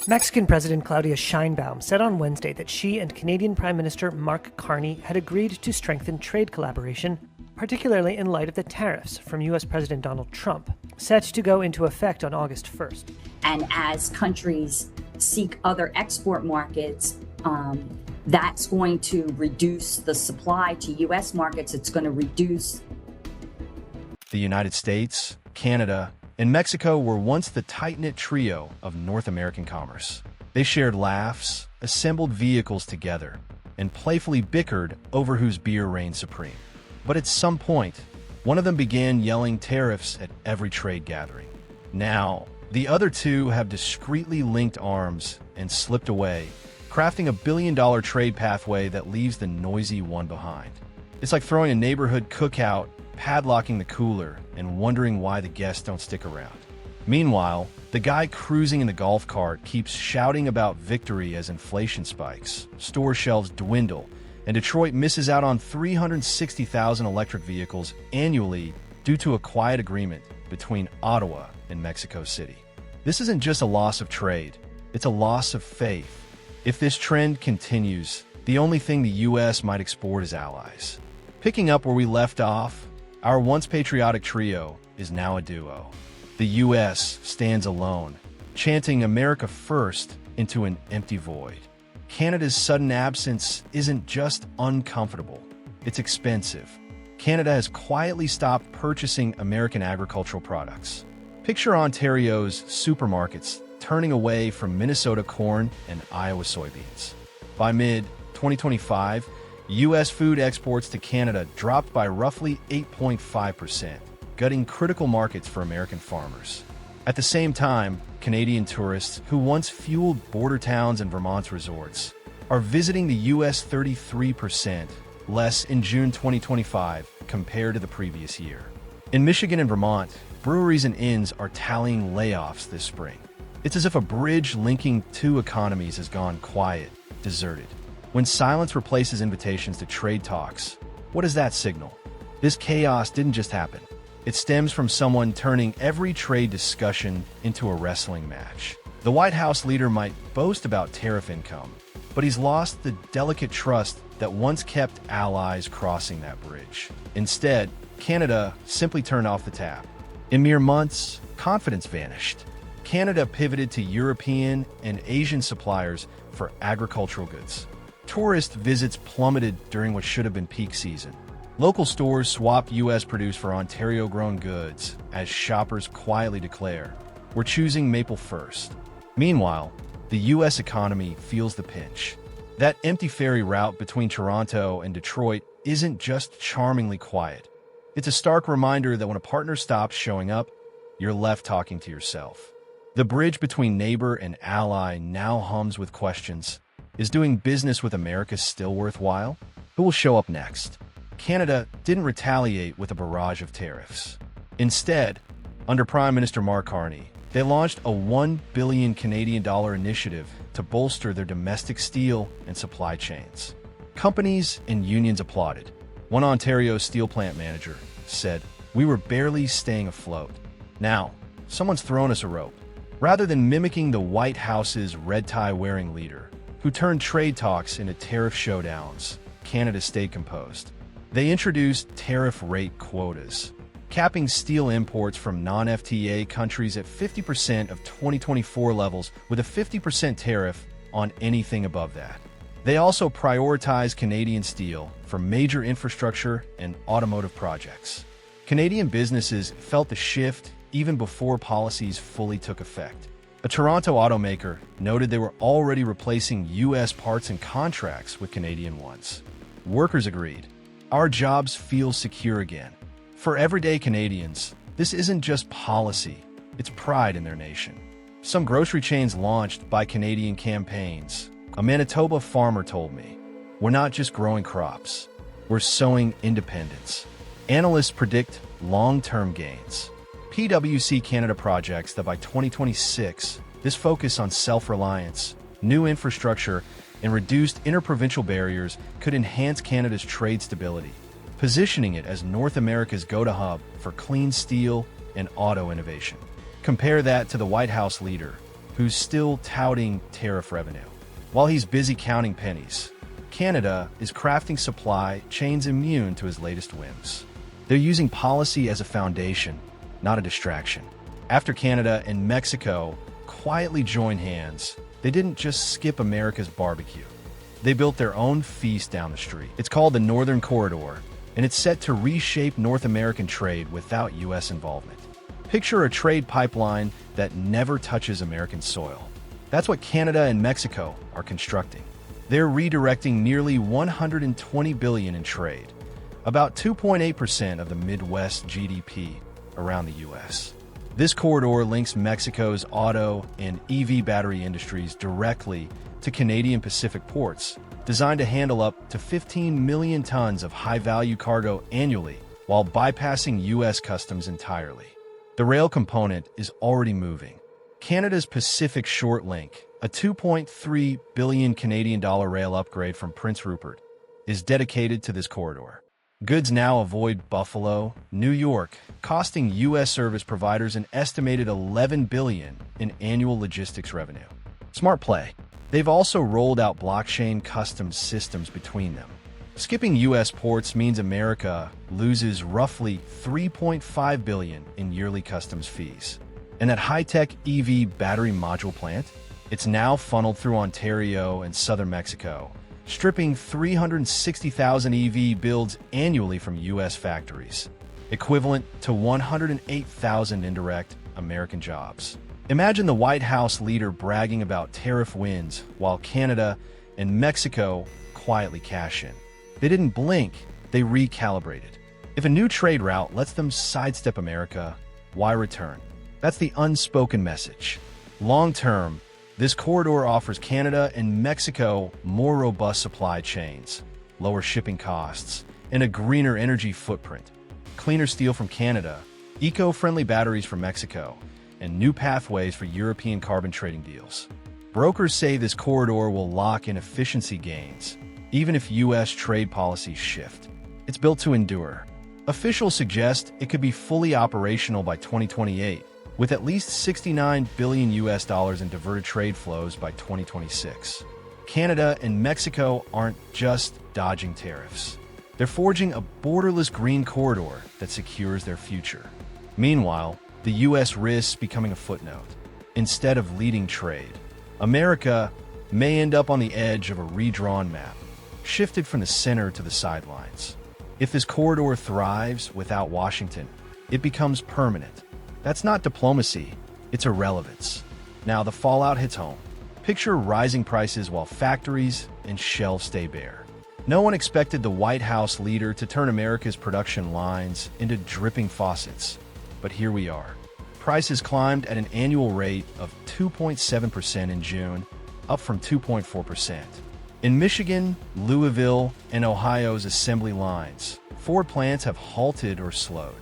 Mexican President Claudia Sheinbaum said on Wednesday that she and Canadian Prime Minister Mark Carney had agreed to strengthen trade collaboration, particularly in light of the tariffs from U.S. President Donald Trump, set to go into effect on August 1st. And as countries seek other export markets, that's going to reduce the supply to U.S. markets. It's going to reduce. The United States, Canada, and Mexico were once the tight-knit trio of North American commerce. They shared laughs, assembled vehicles together, and playfully bickered over whose beer reigned supreme. But at some point, one of them began yelling tariffs at every trade gathering. Now, the other two have discreetly linked arms and slipped away, crafting a billion-dollar trade pathway that leaves the noisy one behind. It's like throwing a neighborhood cookout, padlocking the cooler, and wondering why the guests don't stick around. Meanwhile, the guy cruising in the golf cart keeps shouting about victory as inflation spikes, store shelves dwindle, and Detroit misses out on 360,000 electric vehicles annually due to a quiet agreement between Ottawa and Mexico City. This isn't just a loss of trade, it's a loss of faith. If this trend continues, the only thing the U.S. might export is allies. Picking up where we left off, our once patriotic trio is now a duo. The U.S. stands alone, chanting America first into an empty void. Canada's sudden absence isn't just uncomfortable, it's expensive. Canada has quietly stopped purchasing American agricultural products. Picture Ontario's supermarkets turning away from Minnesota corn and Iowa soybeans. By mid-2025, U.S. food exports to Canada dropped by roughly 8.5%, gutting critical markets for American farmers. At the same time, Canadian tourists, who once fueled border towns and Vermont's resorts, are visiting the U.S. 33% less in June 2025 compared to the previous year. In Michigan and Vermont, breweries and inns are tallying layoffs this spring. It's as if a bridge linking two economies has gone quiet, deserted. When silence replaces invitations to trade talks, what does that signal? This chaos didn't just happen. It stems from someone turning every trade discussion into a wrestling match. The White House leader might boast about tariff income, but he's lost the delicate trust that once kept allies crossing that bridge. Instead, Canada simply turned off the tap. In mere months, confidence vanished. Canada pivoted to European and Asian suppliers for agricultural goods. Tourist visits plummeted during what should have been peak season. Local stores swapped U.S.-produced for Ontario-grown goods as shoppers quietly declare, "We're choosing Maple first." Meanwhile, the U.S. economy feels the pinch. That empty ferry route between Toronto and Detroit isn't just charmingly quiet. It's a stark reminder that when a partner stops showing up, you're left talking to yourself. The bridge between neighbor and ally now hums with questions. Is doing business with America still worthwhile? Who will show up next? Canada didn't retaliate with a barrage of tariffs. Instead, under Prime Minister Mark Carney, they launched a $1 billion Canadian initiative to bolster their domestic steel and supply chains. Companies and unions applauded. One Ontario steel plant manager said, "We were barely staying afloat. Now, someone's thrown us a rope." Rather than mimicking the White House's red tie-wearing leader, who turned trade talks into tariff showdowns, Canada stayed composed. They introduced tariff rate quotas, capping steel imports from non-FTA countries at 50% of 2024 levels with a 50% tariff on anything above that. They also prioritized Canadian steel for major infrastructure and automotive projects. Canadian businesses felt the shift even before policies fully took effect. A Toronto automaker noted they were already replacing U.S. parts and contracts with Canadian ones. Workers agreed, "Our jobs feel secure again." For everyday Canadians, this isn't just policy, it's pride in their nation. Some grocery chains launched by Canadian campaigns. A Manitoba farmer told me, "We're not just growing crops, we're sowing independence." Analysts predict long-term gains. PwC Canada projects that by 2026, this focus on self-reliance, new infrastructure, and reduced interprovincial barriers could enhance Canada's trade stability, positioning it as North America's go-to hub for clean steel and auto innovation. Compare that to the White House leader, who's still touting tariff revenue. While he's busy counting pennies, Canada is crafting supply chains immune to his latest whims. They're using policy as a foundation, not a distraction. After Canada and Mexico quietly joined hands, they didn't just skip America's barbecue. They built their own feast down the street. It's called the Northern Corridor, and it's set to reshape North American trade without U.S. involvement. Picture a trade pipeline that never touches American soil. That's what Canada and Mexico are constructing. They're redirecting nearly $120 billion in trade, about 2.8% of the Midwest GDP around the U.S. This corridor links Mexico's auto and EV battery industries directly to Canadian Pacific ports, designed to handle up to 15 million tons of high-value cargo annually while bypassing U.S. customs entirely. The rail component is already moving. Canada's Pacific Short Link, a $2.3 billion Canadian dollar rail upgrade from Prince Rupert, is dedicated to this corridor. Goods now avoid Buffalo, New York, costing U.S. service providers an estimated $11 billion in annual logistics revenue. Smart play. They've also rolled out blockchain customs systems between them. Skipping U.S. ports means America loses roughly $3.5 billion in yearly customs fees. And that high-tech EV battery module plant? It's now funneled through Ontario and southern Mexico, stripping 360,000 EV builds annually from U.S. factories, equivalent to 108,000 indirect American jobs. Imagine the White House leader bragging about tariff wins while Canada and Mexico quietly cash in. They didn't blink, they recalibrated. If a new trade route lets them sidestep America, why return? That's the unspoken message. Long-term, this corridor offers Canada and Mexico more robust supply chains, lower shipping costs, and a greener energy footprint. Cleaner steel from Canada, eco-friendly batteries from Mexico, and new pathways for European carbon trading deals. Brokers say this corridor will lock in efficiency gains, even if U.S. trade policies shift. It's built to endure. Officials suggest it could be fully operational by 2028, with at least $69 billion in diverted trade flows by 2026. Canada and Mexico aren't just dodging tariffs. They're forging a borderless green corridor that secures their future. Meanwhile, the U.S. risks becoming a footnote instead of leading trade. America may end up on the edge of a redrawn map, shifted from the center to the sidelines. If this corridor thrives without Washington, it becomes permanent. That's not diplomacy, it's irrelevance. Now the fallout hits home. Picture rising prices while factories and shelves stay bare. No one expected the White House leader to turn America's production lines into dripping faucets. But here we are. Prices climbed at an annual rate of 2.7% in June, up from 2.4%. In Michigan, Louisville, and Ohio's assembly lines, Ford plants have halted or slowed.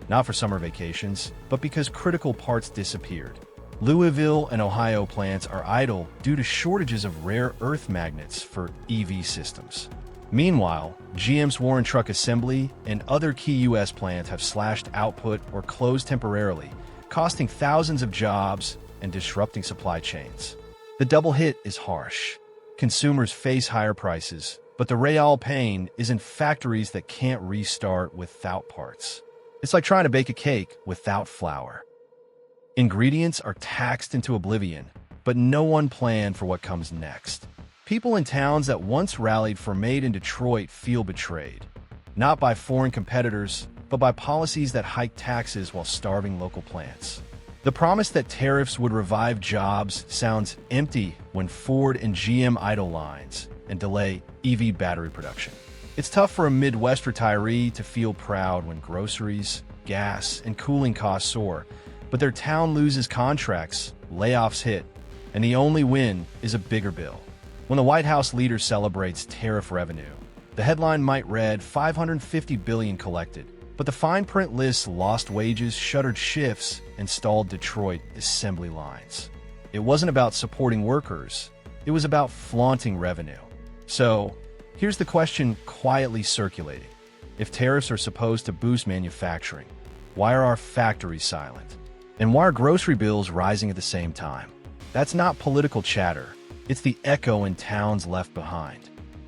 Not for summer vacations, but because critical parts disappeared. Louisville and Ohio plants are idle due to shortages of rare earth magnets for EV systems. Meanwhile, GM's Warren Truck Assembly and other key U.S. plants have slashed output or closed temporarily, costing thousands of jobs and disrupting supply chains. The double hit is harsh. Consumers face higher prices, but the real pain is in factories that can't restart without parts. It's like trying to bake a cake without flour. Ingredients are taxed into oblivion, but no one planned for what comes next. People in towns that once rallied for Made in Detroit feel betrayed, not by foreign competitors, but by policies that hike taxes while starving local plants. The promise that tariffs would revive jobs sounds empty when Ford and GM idle lines and delay EV battery production. It's tough for a Midwest retiree to feel proud when groceries, gas, and cooling costs soar, but their town loses contracts, layoffs hit, and the only win is a bigger bill. When the White House leader celebrates tariff revenue, the headline might read $550 billion collected, but the fine print lists lost wages, shuttered shifts, and stalled Detroit assembly lines. It wasn't about supporting workers, it was about flaunting revenue. So, here's the question quietly circulating. If tariffs are supposed to boost manufacturing, why are our factories silent? And why are grocery bills rising at the same time? That's not political chatter. It's the echo in towns left behind.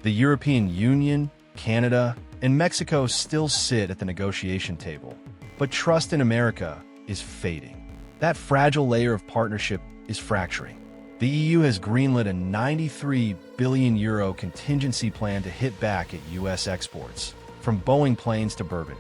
The European Union, Canada, and Mexico still sit at the negotiation table, but trust in America is fading. That fragile layer of partnership is fracturing. The EU has greenlit a €93 billion contingency plan to hit back at U.S. exports, from Boeing planes to bourbon.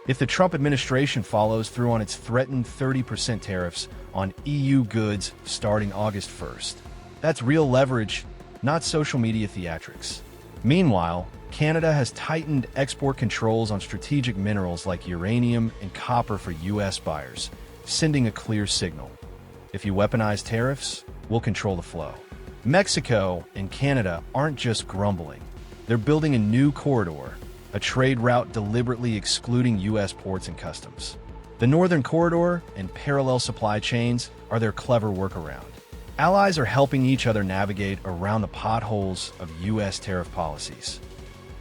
If the Trump administration follows through on its threatened 30% tariffs on EU goods starting August 1st, that's real leverage, not social media theatrics. Meanwhile, Canada has tightened export controls on strategic minerals like uranium and copper for U.S. buyers, sending a clear signal. If you weaponize tariffs, we'll control the flow. Mexico and Canada aren't just grumbling. They're building a new corridor, a trade route deliberately excluding U.S. ports and customs. The Northern Corridor and parallel supply chains are their clever workaround. Allies are helping each other navigate around the potholes of U.S. tariff policies.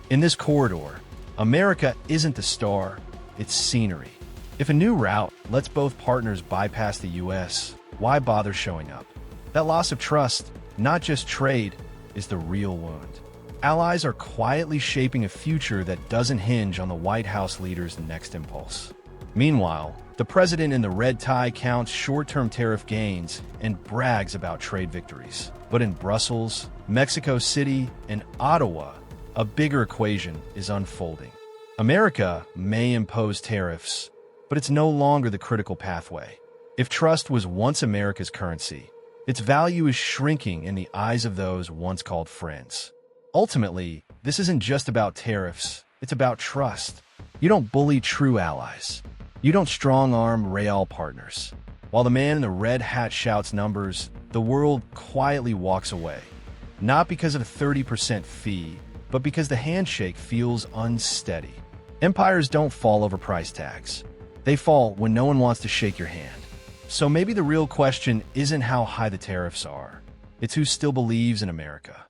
In this corridor, America isn't the star, it's scenery. If a new route lets both partners bypass the U.S., why bother showing up? That loss of trust, not just trade, is the real wound. Allies are quietly shaping a future that doesn't hinge on the White House leader's next impulse. Meanwhile, the president in the red tie counts short-term tariff gains and brags about trade victories. But in Brussels, Mexico City, and Ottawa, a bigger equation is unfolding. America may impose tariffs, but it's no longer the critical pathway. If trust was once America's currency, its value is shrinking in the eyes of those once called friends. Ultimately, this isn't just about tariffs, it's about trust. You don't bully true allies. You don't strong-arm real partners. While the man in the red hat shouts numbers, the world quietly walks away. Not because of a 30% fee, but because the handshake feels unsteady. Empires don't fall over price tags. They fall when no one wants to shake your hand. So maybe the real question isn't how high the tariffs are. It's who still believes in America.